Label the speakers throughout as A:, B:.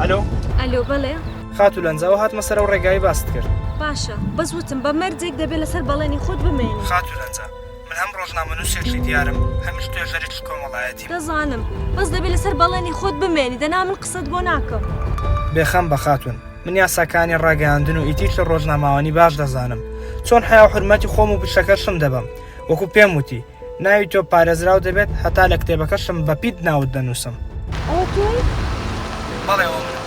A: ئەلۆ
B: ئەلۆ بەڵێ
A: خاتو لەنجاوە هاتمە سەر و ڕێگای باست کرد.
B: باشە بەزوتم بە مەرجێک دەبێت لەسەر بەڵێنی خۆت بمێنی.
A: خاتو لەنجا من هەم ڕۆژنامە نووسێکی دیارم هەمیش توێژەرێکی کۆمەڵایەتی
B: دەزانم بەس دەبێت لەسەر بەڵێنی خۆت بمێنی دەنا من قسەت بۆ ناکەم.
A: بێخەم بە خاتون من یاساکانی ڕاگەیاندن و ئیتیش لە ڕۆژنامەوانی باش دەزانم چۆن حیا و حرمەتی خۆم و بشەکەشم دەبم وەکو پێم وتی ناوی تۆ پارێزراو دەبێت هەتا لە کتێبەکەشم بە پیت ناوت دەنووسم.
B: ئەوە تۆی؟
A: بەڵێ ئەوە منە.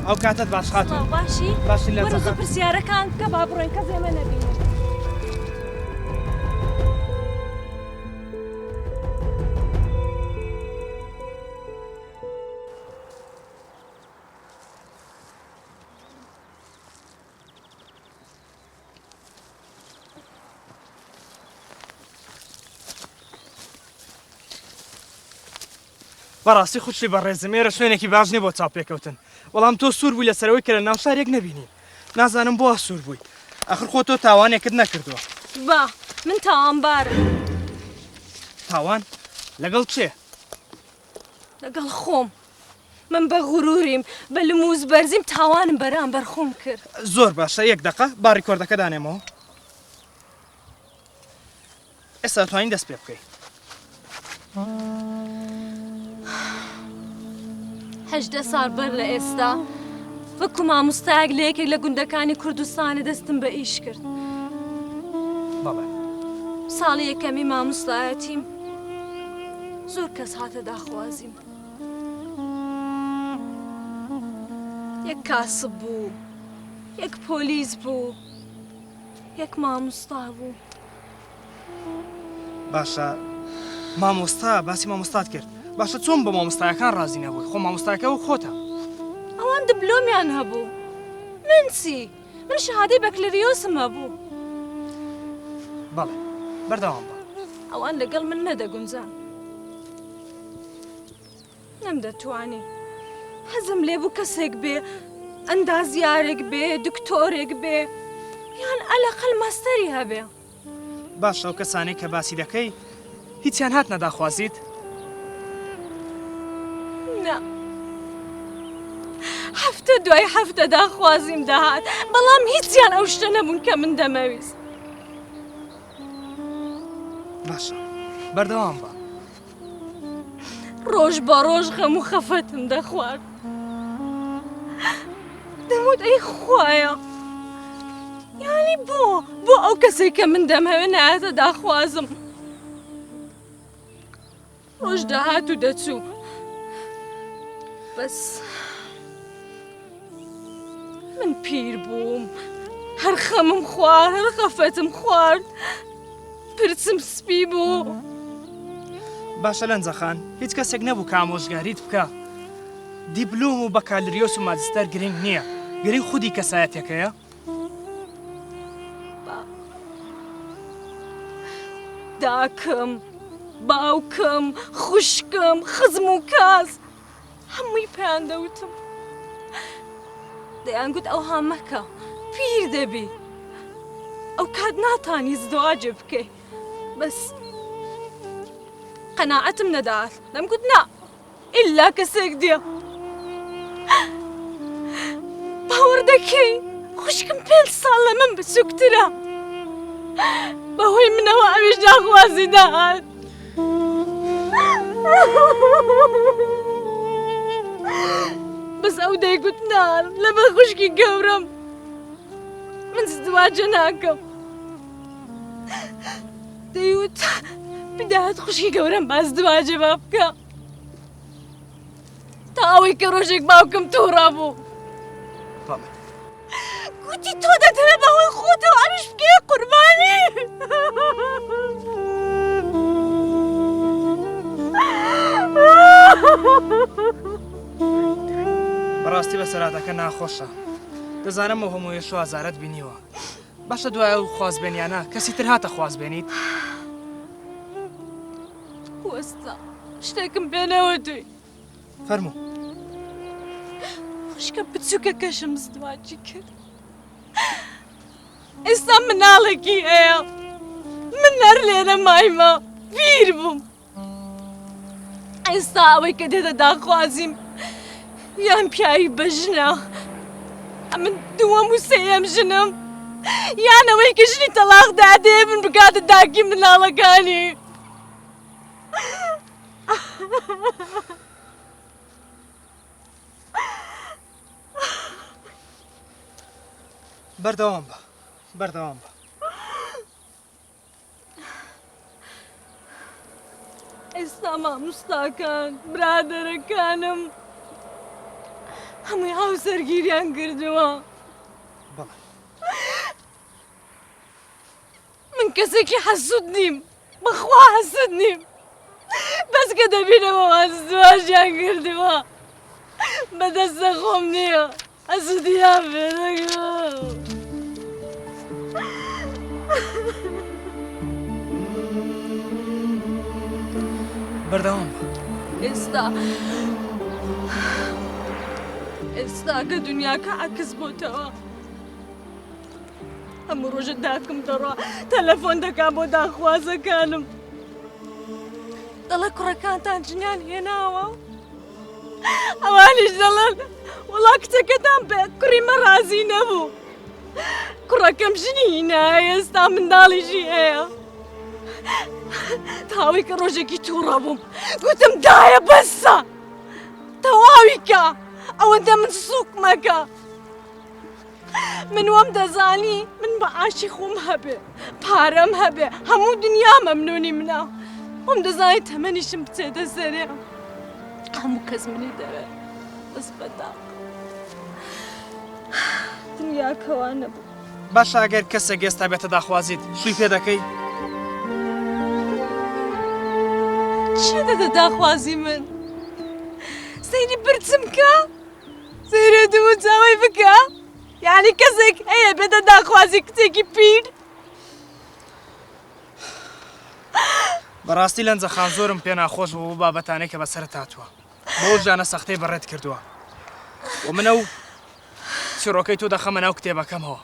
A: ئەو کاتت باش خاتون.
B: باشی؟
A: باشی لە
B: وەرە زوو پرسیارەکان کە با بڕۆین کەس ئێمە نەبینێت.
A: بەڕاستی خوشی بەڕێزم ئێرە شوێنێکی باش نییە بۆ چاپێکەوتن بەڵام تۆ سوور بووی لەسەرەوەی کە لە ناو شارێک نەبینی نازانم بۆ سوور بووی ئەخر خۆ تۆ تاوانێکت نەکردووە.
B: با من تاوانبارم.
A: تاوان لەگەڵ چێ؟
B: لەگەڵ خۆم من بە غوروریم بە لموز بەرزیم تاوانم بەرامبەر خۆم کرد.
A: زۆر باشە یەک دقە با ڕیکۆردەکە دانێمەوە ئێستا توانین دەست پێ بکەیت.
B: 18 ساڵ بەر لە ئێستا وەکو مامۆستایەک لە یەکێک لە گوندەکانی کوردستانی دەستم بە ئیش کرد.
A: بەڵێ
B: ساڵی یەکەمی مامۆستایەتیم زۆر کەس هاتە داخوازیم. یەک کاسب بوو، یەک پۆلیس بوو، یەک مامۆستا بوو.
A: باشە مامۆستا باسی مامۆستات کرد باشە چۆن بە مامۆستایەکان ڕازی نەبووی خۆ مامۆستایەکە و خۆتە.
B: ئەوان دبلۆمیان هەبوو من چی؟ من شەهادەی بەکلریۆسم هەبوو.
A: بەڵێ بەردەوام بە
B: ئەوان لەگەڵ من نەدەگونجان نەمدەتوانی حەزم لێبوو کەسێک بێ ئەندازیارێک بێ دکتۆرێک بێ یان ئەلەقەل ماستەری هەبێ.
A: باشە ئەو کەسانەی کە باسی دەکەی هیچیان هات نەداخوازیت؟
B: نا هەفتە دوای هەفتە داخوازیم داهات بەڵام هیچیان ئەو شتە نەبوون کە من دەمەویست.
A: باشە بەردەوام بە
B: ڕۆژ بە ڕۆژ خەم و خەفەتم دەخوارد دەموت ئەی خوایە یانی بۆ ئەو کەسێک کە من دەمەوێ نایەتە داخوازم. ڕۆژ دەهات و دەچوو بەس من پیر بووم هەر خەمم خوارد هەر خەفەتم خوارد پرچم سپی بوو.
A: باشە لەنجەخان هیچ کەسێک نەبوو کە ئامۆژگاریت بکە دیپلۆم و بەکالریۆس و ماجستەر گرنگ نییە گرنگ خودی کەسایەتەکەیە.
B: داکەم باوکم خوشکم خزم و کاس هەمووی پێیان دەوتم دەیانگوت ئەوها مەکە پیر دەبی ئەو کات ناتانی زدواجە بکەی بەس قەناعەتم نەدات دەمگوت نا ئیلا کەسێک دێ. باوەڕ دەکەی خوشکم 5 ساڵ لە من بچووکترە بەهۆی منەوە ئەویش داخوازی داهات. بەس ئەو دەیگوت نار لەبەر خوشکی گەورەم من زدواجە ناکەم دەیوت بدات خوشکی گەورەم با زدواجە با بکە تا ئەوەی کە ڕۆژێک باوکم تووڕا بوو گوتی تۆ دەتەوێت بەهۆی خۆتەوە ئەمیش بکەیە قوربانی.
A: بەڕاستی بەسەراتەکە ناخۆشە دەزانم ئەو هەمووی شوازارەت بینیوە باشە دوای ئەو خوازبێنیانە کەسی تر هاتە خوازبێنیت؟
B: وەستا شتێکم پێ نەوتووی
A: فەرموو.
B: خوشکە بچووکەکەشم زدواجی کرد. ئێستا مناڵێکی هەیە. من هەر لێرە مایمە پیر بووم. ئێستا ئەوەی کە دێتە داخوازیم یان پیاوی بەژنە. من دووەم و سێیەم ژنم یان ئەوەی کە ژنی تەلاقدا دێ من بکاتە داگی مناڵەکانی.
A: بەردەوام بە بەردەوام بە.
B: ئێستا مامۆستاکان برادەرەکانم هەمووی هاوسەرگیریان کردووە. من کەسێکی حەسوود نیم، بەخوا حەسوود نیم، بەس کە دەبینەوە زواجیان کردووە بەدەستە خۆم نییە حەسوودیان پێ دەکەم.
A: بەردەوام بە.
B: ئێستا کە دنیاکە عەکس بۆتەوە هەموو ڕۆژە داکم دەڕوا تەلەفۆن دەکا بۆ داخوازەکانم دەڵێ کوڕەکانتان ژنیان هێناوە ئەوانیش دەڵێن وەڵا کچەکەتان پێ کوڕیمە ڕازی نەبوو کوڕەکەم ژنی هینایە ئێستا منداڵیشی هەیە تاوی کە ڕۆژێکی تووڕە بووم گوتم دایە بەسە تەواوی کە ئەوەندە من سووک مەکە من وەم دەزانی من بە ئاشی خۆم هەبێ پارەم هەبێ هەموو دنیا مەمنونی منە وەم دەزانی تەمەنیشم بچێتە سەرێ هەموو کەس منی دەوێت بەس بەداق دنیا کەوا نەبوو.
A: باشە ئەگەر کەسێک ئێستا بێتە داخوازیت شووی پێ دەکەی؟
B: چی دەدە داخوازی من؟ سەیری برچم کە؟ سەیرە دوو چاوەی بکە؟ یعنی کەسێک هەیە بێتە داخوازی کچێکی پیر؟
A: بەڕاستی لەنجە خان زۆرم پێ ناخۆش بوو بۆ بابەتانەی کە بەسەرت هاتووە بۆ ژانە سەختەی بەڕێت کردووە و منە و چیرۆکەی تۆ دەخەمە ناو کتێبەکەمەوە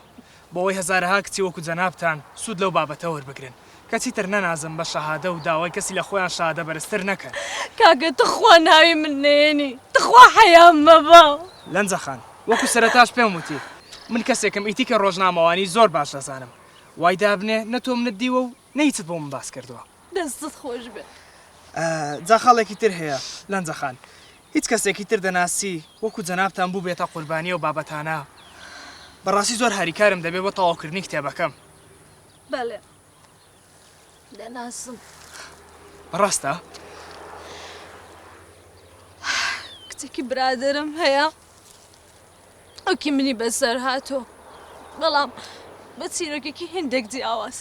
A: بۆ ئەوەی هەزارەها کچی وەکو جەنابتان سوود لەو بابەتە وەربگرن کەچی تر نەنازم بە شەهادە و داوای کەسی لە خۆیان شەهادە بەرزتر نەکەن.
B: کاگە تخوا ناوی من نێنی تخوا حەیام مەبە.
A: لەنجە خان وەکو سەرەتاش پێم وتی من کەسێکم ئیتی کە ڕۆژنامەوانی زۆر باش دەزانم وای دابنێ نە تۆ منت دیوە و نەیچت بۆ من باس کردووە.
B: دەستت خۆش بێ.
A: جا خاڵێکی تر هەیە لەنجە خان هیچ کەسێکی تر دەناسی وەکو جەنابتان بوو بێتە قوربانی و بابەتانە بەڕاستی زۆر هاریکارم دەبێت بۆ تەواوکردنی کتێبەکەم.
B: بەڵێ دەناسم.
A: ڕاستە؟
B: کچێکی برادرم هەیە ئەوکی منی بەسەر هاتۆ بەڵام بە چیرۆکێکی هێندێک جیاواز.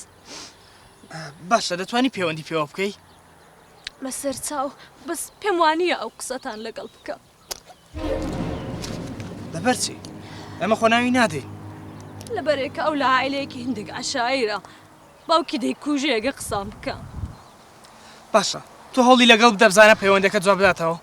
A: باشە دەتوانی پەیوەندی پێوە بکەی؟
B: بەسەر چاو بەس پێم وانییە ئەو قسەتان لەگەڵ بکە.
A: لەبەرچی؟ ئەمە خۆناوی نادەین.
B: لەبەرێکە ئەو لە عائیلەیەکی هەندێک عەشایرە باوکی دەیکوژێگە قسام بکە.
A: باشە تۆ هەوڵی لەگەڵ بدە بزانە پەیوەندەکە جواب بداتەوە.